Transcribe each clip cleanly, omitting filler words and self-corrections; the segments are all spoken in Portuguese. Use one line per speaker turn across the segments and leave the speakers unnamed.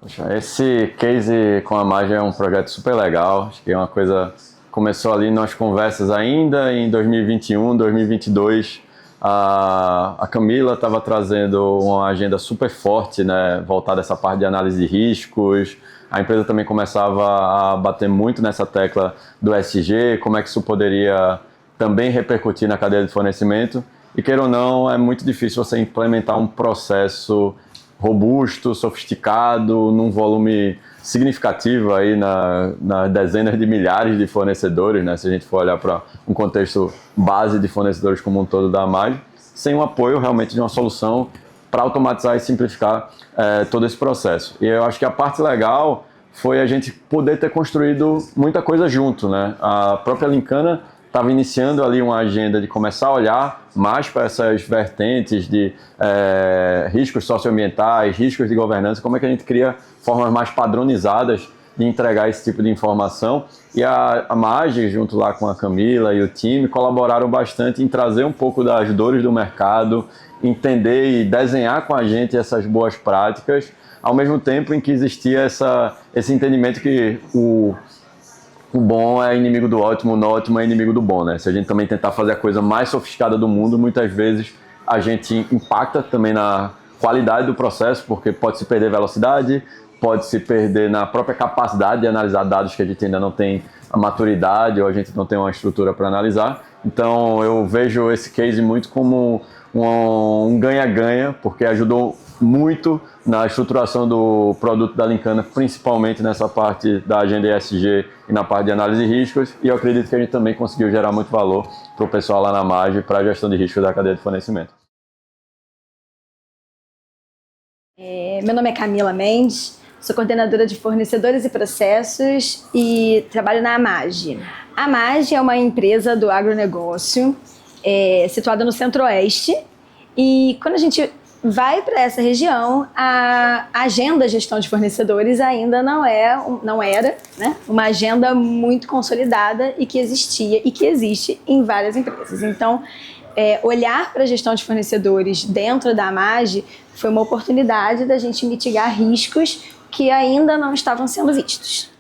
Poxa, esse case com a Mage é um projeto super legal. Acho que é uma coisa começou ali nas conversas ainda em 2021, 2022. A Camila estava trazendo uma agenda super forte, né, voltada a essa parte de análise de riscos. A empresa também começava a bater muito nessa tecla do SG, como é que isso poderia também repercutir na cadeia de fornecimento. E queira ou não, é muito difícil você implementar um processo robusto, sofisticado, num volume significativo aí na dezenas de milhares de fornecedores, né? Se a gente for olhar para um contexto base de fornecedores como um todo da Mage, sem o apoio realmente de uma solução para automatizar e simplificar todo esse processo. E eu acho que a parte legal foi a gente poder ter construído muita coisa junto, né? A própria Linkana estava iniciando ali uma agenda de começar a olhar mais para essas vertentes de riscos socioambientais, riscos de governança, como é que a gente cria formas mais padronizadas de entregar esse tipo de informação. E a Mage, junto lá com a Camila e o time, colaboraram bastante em trazer um pouco das dores do mercado, entender e desenhar com a gente essas boas práticas, ao mesmo tempo em que existia esse entendimento que o bom é inimigo do ótimo, o ótimo é inimigo do bom, né? Se a gente também tentar fazer a coisa mais sofisticada do mundo, muitas vezes a gente impacta também na qualidade do processo, porque pode se perder velocidade, pode se perder na própria capacidade de analisar dados que a gente ainda não tem a maturidade ou a gente não tem uma estrutura para analisar. Então eu vejo esse case muito como um ganha-ganha, porque ajudou muito na estruturação do produto da Linkana, principalmente nessa parte da agenda ESG e na parte de análise de riscos, e eu acredito que a gente também conseguiu gerar muito valor para o pessoal lá na Mage para a gestão de riscos da cadeia de fornecimento.
Meu nome é Camila Mendes, sou coordenadora de fornecedores e processos e trabalho na Mage. A Mage é uma empresa do agronegócio situada no Centro-Oeste, e quando a gente vai para essa região, a agenda de gestão de fornecedores ainda não era, né, uma agenda muito consolidada e que existia e que existe em várias empresas. Então, olhar para a gestão de fornecedores dentro da Mage foi uma oportunidade da gente mitigar riscos que ainda não estavam sendo vistos.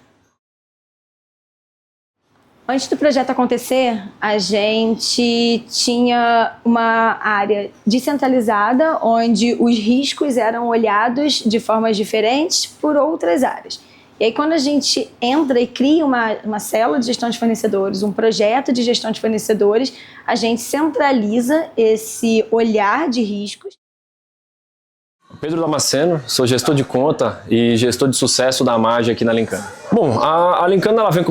Antes do projeto acontecer, a gente tinha uma área descentralizada onde os riscos eram olhados de formas diferentes por outras áreas. E aí, quando a gente entra e cria uma célula de gestão de fornecedores, um projeto de gestão de fornecedores, a gente centraliza esse olhar de riscos.
Pedro Damasceno, sou gestor de conta e gestor de sucesso da Mage aqui na Linkana. Bom, a Linkana ela vem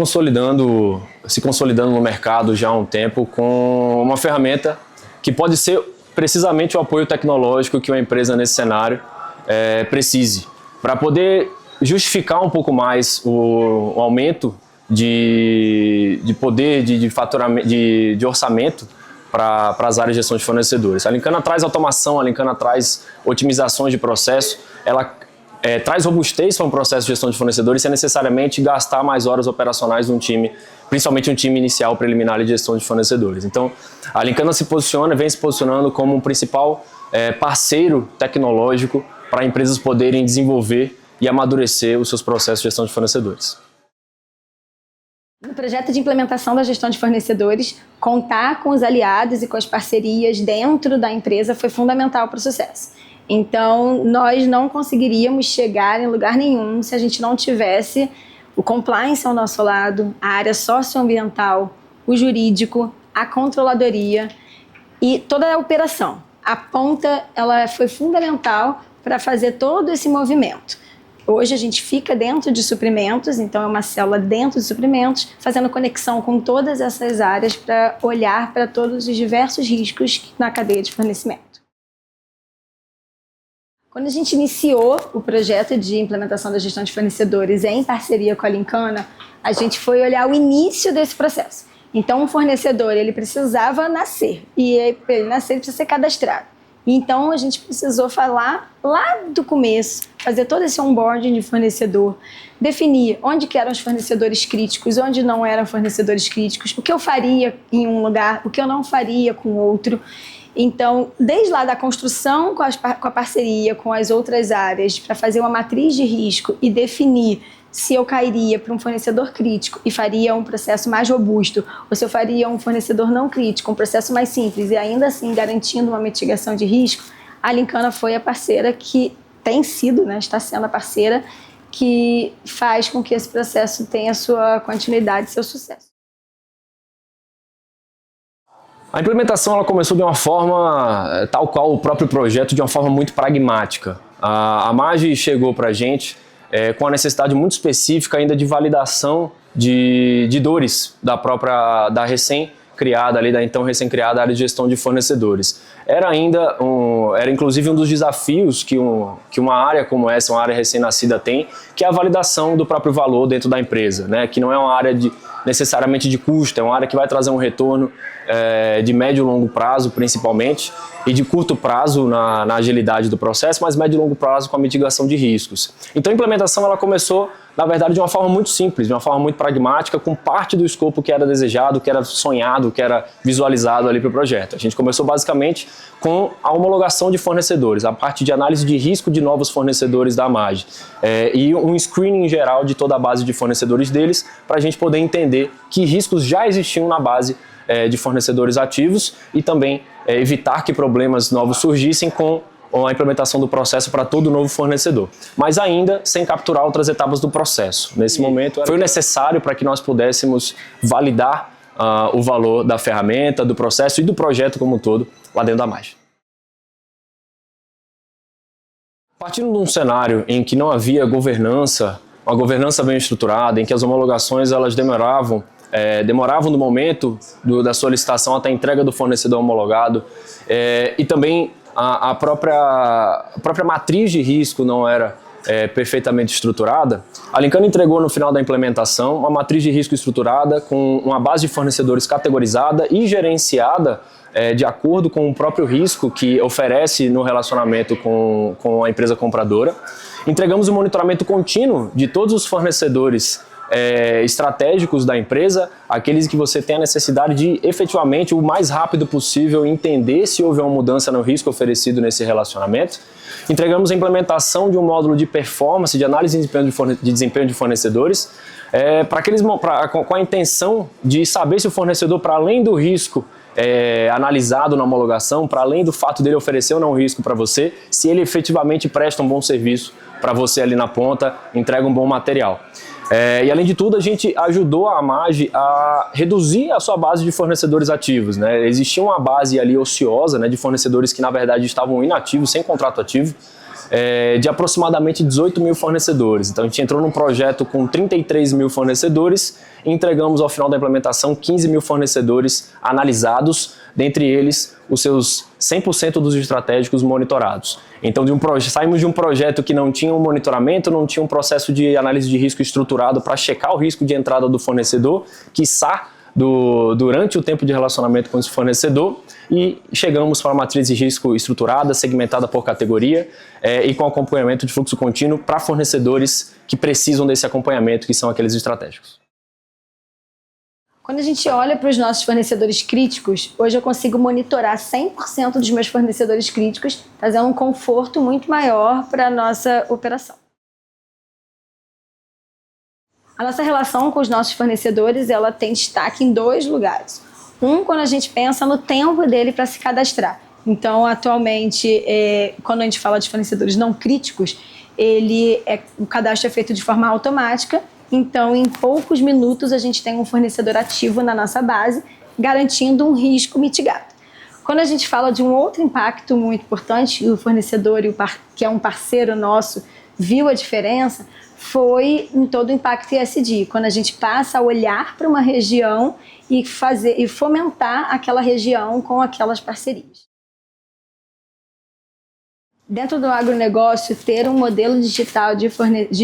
se consolidando no mercado já há um tempo com uma ferramenta que pode ser precisamente o apoio tecnológico que uma empresa nesse cenário precise, para poder justificar um pouco mais o aumento de poder, de faturamento, de orçamento para as áreas de gestão de fornecedores. A Linkana traz automação, a Linkana traz otimizações de processo, ela traz robustez para um processo de gestão de fornecedores sem necessariamente gastar mais horas operacionais num time, principalmente um time inicial preliminar de gestão de fornecedores. Então, a Linkana vem se posicionando como um principal parceiro tecnológico para empresas poderem desenvolver e amadurecer os seus processos de gestão de fornecedores.
No projeto de implementação da gestão de fornecedores, contar com os aliados e com as parcerias dentro da empresa foi fundamental para o sucesso. Então, nós não conseguiríamos chegar em lugar nenhum se a gente não tivesse o compliance ao nosso lado, a área socioambiental, o jurídico, a controladoria e toda a operação. A ponta ela foi fundamental para fazer todo esse movimento. Hoje a gente fica dentro de suprimentos, então é uma célula dentro de suprimentos, fazendo conexão com todas essas áreas para olhar para todos os diversos riscos na cadeia de fornecimento. Quando a gente iniciou o projeto de implementação da gestão de fornecedores em parceria com a Linkana, a gente foi olhar o início desse processo. Então, um fornecedor ele precisava nascer, e para ele nascer ele precisa ser cadastrado. Então, a gente precisou falar lá do começo, fazer todo esse onboarding de fornecedor, definir onde que eram os fornecedores críticos, onde não eram fornecedores críticos, o que eu faria em um lugar, o que eu não faria com outro. Então, desde lá da construção com a parceria com as outras áreas, para fazer uma matriz de risco e definir se eu cairia para um fornecedor crítico e faria um processo mais robusto, ou se eu faria um fornecedor não crítico, um processo mais simples e ainda assim garantindo uma mitigação de risco, a Lincana foi a parceira que tem sido, né, está sendo a parceira que faz com que esse processo tenha sua continuidade, seu sucesso.
A implementação ela começou de uma forma, tal qual o próprio projeto, de uma forma muito pragmática. A Magi chegou para a gente com a necessidade muito específica ainda de validação de dores da recém-criada, da então recém-criada área de gestão de fornecedores. Era inclusive um dos desafios que uma área como essa, uma área recém-nascida tem, que é a validação do próprio valor dentro da empresa, né? Que não é uma área necessariamente de custo, é uma área que vai trazer um retorno de médio e longo prazo, principalmente, e de curto prazo na agilidade do processo, mas médio e longo prazo com a mitigação de riscos. Então a implementação ela começou, na verdade, de uma forma muito simples, de uma forma muito pragmática, com parte do escopo que era desejado, que era sonhado, que era visualizado ali para o projeto. A gente começou basicamente com a homologação de fornecedores, a parte de análise de risco de novos fornecedores da Magi, e um screening geral de toda a base de fornecedores deles, para a gente poder entender que riscos já existiam na base de fornecedores ativos e também evitar que problemas novos surgissem com a implementação do processo para todo novo fornecedor, mas ainda sem capturar outras etapas do processo. Nesse momento foi necessário para que nós pudéssemos validar o valor da ferramenta, do processo e do projeto como um todo lá dentro da Magi. Partindo de um cenário em que não havia governança, uma governança bem estruturada, em que as homologações elas demoravam no momento da solicitação até a entrega do fornecedor homologado, e também a própria matriz de risco não era perfeitamente estruturada, a Lincana entregou no final da implementação uma matriz de risco estruturada com uma base de fornecedores categorizada e gerenciada de acordo com o próprio risco que oferece no relacionamento com a empresa compradora. Entregamos um monitoramento contínuo de todos os fornecedores estratégicos da empresa, aqueles que você tem a necessidade de efetivamente o mais rápido possível entender se houve uma mudança no risco oferecido nesse relacionamento. Entregamos a implementação de um módulo de performance, de análise de desempenho de fornecedores, com a intenção de saber se o fornecedor, para além do risco analisado na homologação, para além do fato dele oferecer ou não risco para você, se ele efetivamente presta um bom serviço para você ali na ponta, entrega um bom material. E além de tudo, a gente ajudou a Magi a reduzir a sua base de fornecedores ativos, né? Existia uma base ali ociosa, né, de fornecedores que na verdade estavam inativos, sem contrato ativo, de aproximadamente 18 mil fornecedores. Então a gente entrou num projeto com 33 mil fornecedores e entregamos ao final da implementação 15 mil fornecedores analisados, dentre eles os seus 100% dos estratégicos monitorados. Então saímos de um projeto que não tinha um monitoramento, não tinha um processo de análise de risco estruturado para checar o risco de entrada do fornecedor, quiçá durante o tempo de relacionamento com esse fornecedor, e chegamos para uma matriz de risco estruturada, segmentada por categoria e com acompanhamento de fluxo contínuo para fornecedores que precisam desse acompanhamento, que são aqueles estratégicos.
Quando a gente olha para os nossos fornecedores críticos, hoje eu consigo monitorar 100% dos meus fornecedores críticos, trazendo um conforto muito maior para a nossa operação. A nossa relação com os nossos fornecedores, ela tem destaque em dois lugares. Um, quando a gente pensa no tempo dele para se cadastrar. Então, atualmente, quando a gente fala de fornecedores não críticos, o cadastro é feito de forma automática. Então, em poucos minutos, a gente tem um fornecedor ativo na nossa base, garantindo um risco mitigado. Quando a gente fala de um outro impacto muito importante, o fornecedor, que é um parceiro nosso, viu a diferença, foi em todo o impacto ESG, quando a gente passa a olhar para uma região e fomentar aquela região com aquelas parcerias. Dentro do agronegócio, ter um modelo digital de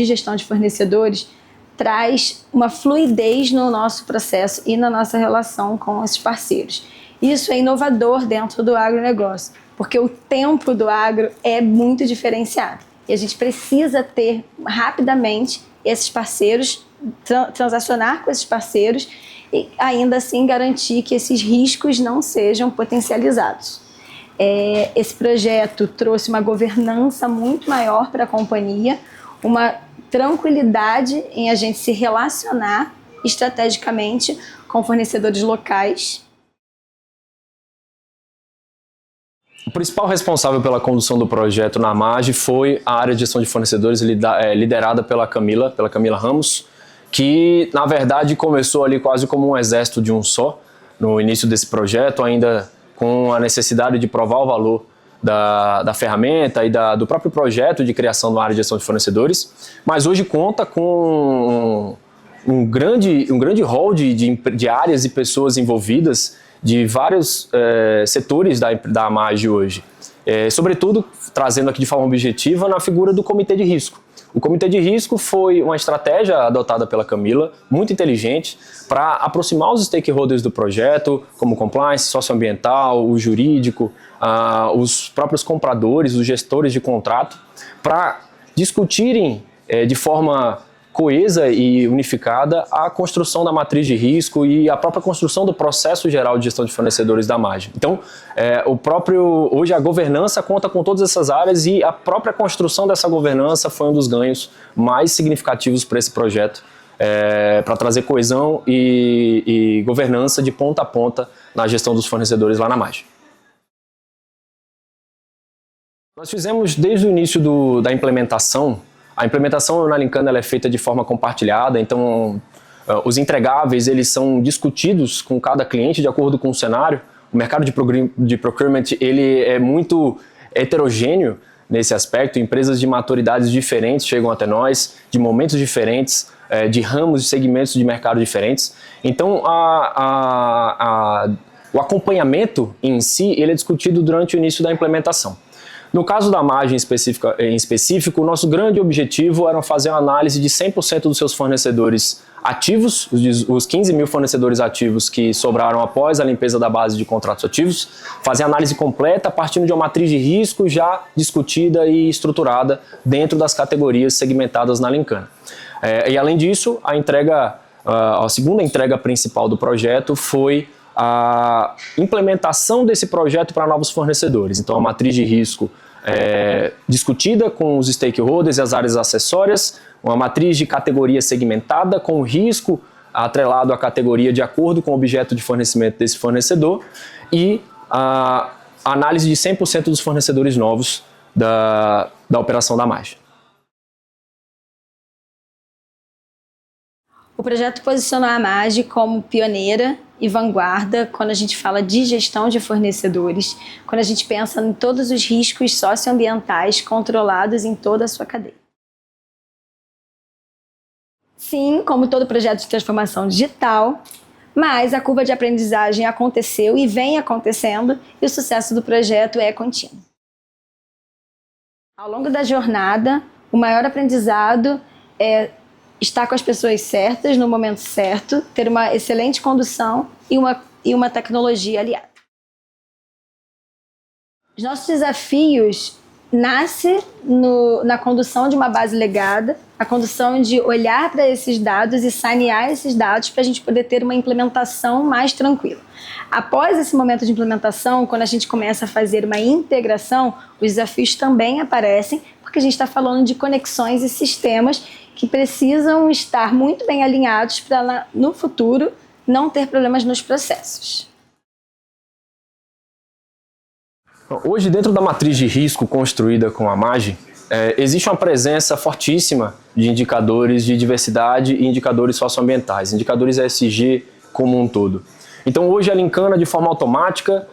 gestão de fornecedores traz uma fluidez no nosso processo e na nossa relação com esses parceiros. Isso é inovador dentro do agronegócio, porque o tempo do agro é muito diferenciado. E a gente precisa ter rapidamente esses parceiros, transacionar com esses parceiros e ainda assim garantir que esses riscos não sejam potencializados. Esse projeto trouxe uma governança muito maior para a companhia, uma tranquilidade em a gente se relacionar estrategicamente com fornecedores locais.
O principal responsável pela condução do projeto na MAGE foi a área de gestão de fornecedores liderada pela Camila Ramos, que na verdade começou ali quase como um exército de um só, no início desse projeto, ainda com a necessidade de provar o valor da ferramenta e do próprio projeto de criação da área de gestão de fornecedores, mas hoje conta com um grande hall de áreas e pessoas envolvidas de vários setores da MAGE hoje. Sobretudo, trazendo aqui de forma objetiva na figura do Comitê de Risco. O Comitê de Risco foi uma estratégia adotada pela Camila, muito inteligente, para aproximar os stakeholders do projeto, como compliance, socioambiental, o jurídico, os próprios compradores, os gestores de contrato, para discutirem de forma coesa e unificada a construção da matriz de risco e a própria construção do processo geral de gestão de fornecedores da MAGE. Então, hoje a governança conta com todas essas áreas e a própria construção dessa governança foi um dos ganhos mais significativos para esse projeto, para trazer coesão e governança de ponta a ponta na gestão dos fornecedores lá na MAGE. Nós fizemos desde o início da implementação. A implementação na Lincana ela é feita de forma compartilhada, então os entregáveis eles são discutidos com cada cliente de acordo com o cenário. O mercado de procurement ele é muito heterogêneo nesse aspecto, empresas de maturidades diferentes chegam até nós, de momentos diferentes, de ramos e segmentos de mercado diferentes. Então o acompanhamento em si ele é discutido durante o início da implementação. No caso da MAGE em específico, o nosso grande objetivo era fazer uma análise de 100% dos seus fornecedores ativos, os 15 mil fornecedores ativos que sobraram após a limpeza da base de contratos ativos, fazer a análise completa partindo de uma matriz de risco já discutida e estruturada dentro das categorias segmentadas na Lincana. E além disso, a segunda entrega principal do projeto foi a implementação desse projeto para novos fornecedores. Então, a matriz de risco discutida com os stakeholders e as áreas acessórias, uma matriz de categoria segmentada com o risco atrelado à categoria de acordo com o objeto de fornecimento desse fornecedor e a análise de 100% dos fornecedores novos da operação da MAGE.
O projeto posicionou a MAGE como pioneira e vanguarda quando a gente fala de gestão de fornecedores, quando a gente pensa em todos os riscos socioambientais controlados em toda a sua cadeia. Sim, como todo projeto de transformação digital, mas a curva de aprendizagem aconteceu e vem acontecendo e o sucesso do projeto é contínuo. Ao longo da jornada, o maior aprendizado é estar com as pessoas certas no momento certo, ter uma excelente condução e uma tecnologia aliada. Os nossos desafios nascem na condução de uma base legada, a condução de olhar para esses dados e sanear esses dados para a gente poder ter uma implementação mais tranquila. Após esse momento de implementação, quando a gente começa a fazer uma integração, os desafios também aparecem, porque a gente está falando de conexões e sistemas que precisam estar muito bem alinhados para, no futuro, não ter problemas nos processos.
Hoje, dentro da matriz de risco construída com a MAGE, existe uma presença fortíssima de indicadores de diversidade e indicadores socioambientais, indicadores ESG como um todo. Então, hoje a Lincana, de forma automática,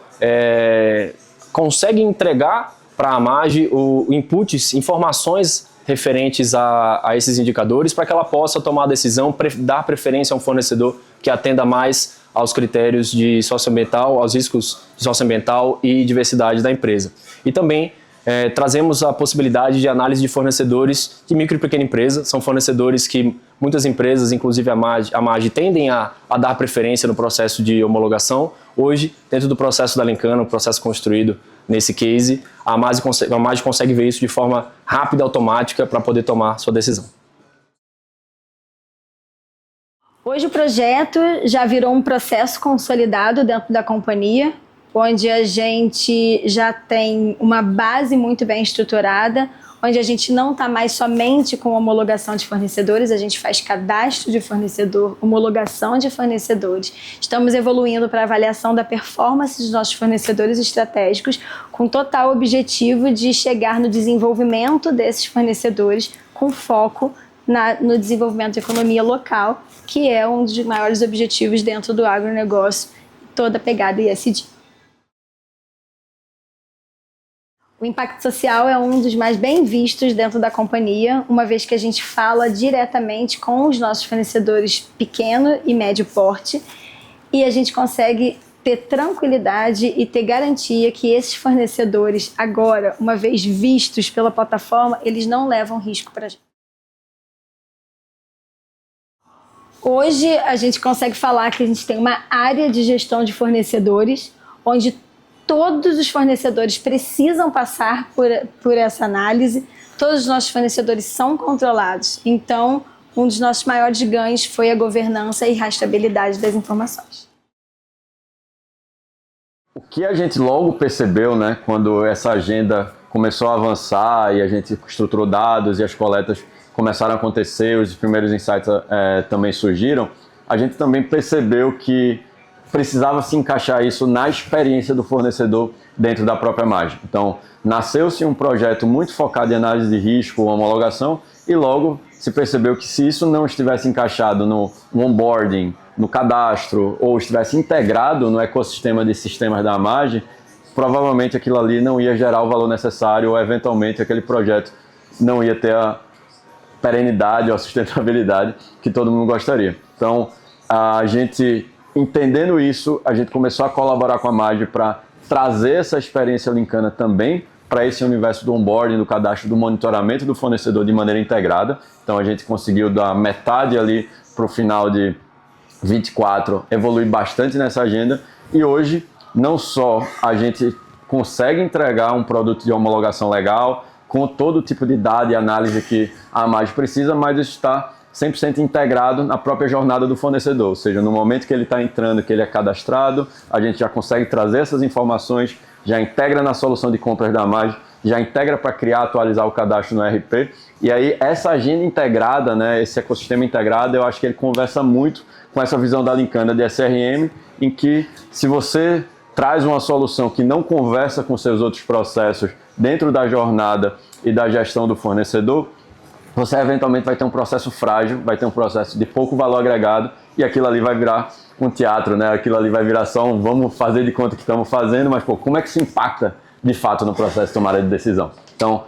consegue entregar para a MAGE inputs, informações referentes a esses indicadores para que ela possa tomar a decisão, dar preferência a um fornecedor que atenda mais aos critérios de socioambiental, aos riscos de socioambiental e diversidade da empresa. E também trazemos a possibilidade de análise de fornecedores de micro e pequena empresa. São fornecedores que muitas empresas, inclusive a MAGE, tendem a dar preferência no processo de homologação. Hoje, dentro do processo da Lincana, o processo construído nesse case, a MAGE consegue ver isso de forma rápida e automática para poder tomar sua decisão.
Hoje o projeto já virou um processo consolidado dentro da companhia. onde a gente já tem uma base muito bem estruturada, onde a gente não está mais somente com homologação de fornecedores, a gente faz cadastro de fornecedor, homologação de fornecedores. Estamos evoluindo para a avaliação da performance dos nossos fornecedores estratégicos, com total objetivo de chegar no desenvolvimento desses fornecedores com foco no desenvolvimento da economia local, que é um dos maiores objetivos dentro do agronegócio, toda a pegada ESG. O impacto social é um dos mais bem vistos dentro da companhia, uma vez que a gente fala diretamente com os nossos fornecedores pequeno e médio porte, e a gente consegue ter tranquilidade e ter garantia que esses fornecedores, agora, uma vez vistos pela plataforma, eles não levam risco para a gente. Hoje, a gente consegue falar que a gente tem uma área de gestão de fornecedores, onde todos os fornecedores precisam passar por essa análise, todos os nossos fornecedores são controlados. Então, um dos nossos maiores ganhos foi a governança e rastreabilidade das informações.
O que a gente logo percebeu, né, quando essa agenda começou a avançar e a gente estruturou dados e as coletas começaram a acontecer, os primeiros insights também surgiram, a gente também percebeu que precisava se encaixar isso na experiência do fornecedor dentro da própria margem. Então, nasceu-se um projeto muito focado em análise de risco, homologação, e logo se percebeu que se isso não estivesse encaixado no onboarding, no cadastro, ou estivesse integrado no ecossistema de sistemas da margem, provavelmente aquilo ali não ia gerar o valor necessário, ou eventualmente aquele projeto não ia ter a perenidade ou a sustentabilidade que todo mundo gostaria. Então, a gente, entendendo isso, a gente começou a colaborar com a margem para trazer essa experiência Linkana também para esse universo do onboarding, do cadastro, do monitoramento do fornecedor de maneira integrada. Então a gente conseguiu dar metade ali para o final de 24, evoluir bastante nessa agenda, e hoje não só a gente consegue entregar um produto de homologação legal, com todo tipo de dado e análise que a margem precisa, mas isso está 100% integrado na própria jornada do fornecedor, ou seja, no momento que ele está entrando, que ele é cadastrado, a gente já consegue trazer essas informações, já integra na solução de compras da margem, já integra para criar, atualizar o cadastro no RP, e aí essa agenda integrada, né, esse ecossistema integrado, eu acho que ele conversa muito com essa visão da Linkana de SRM, em que se você traz uma solução que não conversa com seus outros processos dentro da jornada e da gestão do fornecedor, você eventualmente vai ter um processo frágil, vai ter um processo de pouco valor agregado, e aquilo ali vai virar um teatro, né? Aquilo ali vai virar só um vamos fazer de conta que estamos fazendo, mas pô, como é que isso impacta de fato no processo de tomada de decisão? Então,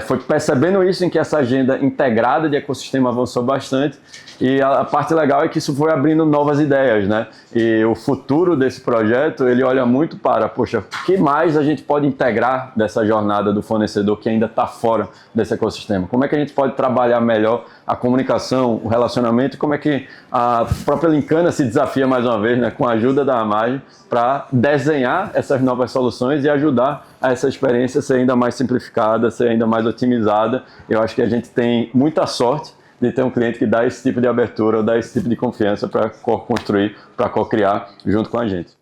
foi percebendo isso em que essa agenda integrada de ecossistema avançou bastante, e a parte legal é que isso foi abrindo novas ideias, né? E o futuro desse projeto, ele olha muito para, poxa, o que mais a gente pode integrar dessa jornada do fornecedor que ainda está fora desse ecossistema? Como é que a gente pode trabalhar melhor a comunicação, o relacionamento, e como é que a própria Linkana se desafia mais uma vez, né, com a ajuda da margem, para desenhar essas novas soluções e ajudar a essa experiência ser ainda mais simplificada, ser ainda mais otimizada. Eu acho que a gente tem muita sorte de ter um cliente que dá esse tipo de abertura, ou dá esse tipo de confiança para co-construir, para co-criar junto com a gente.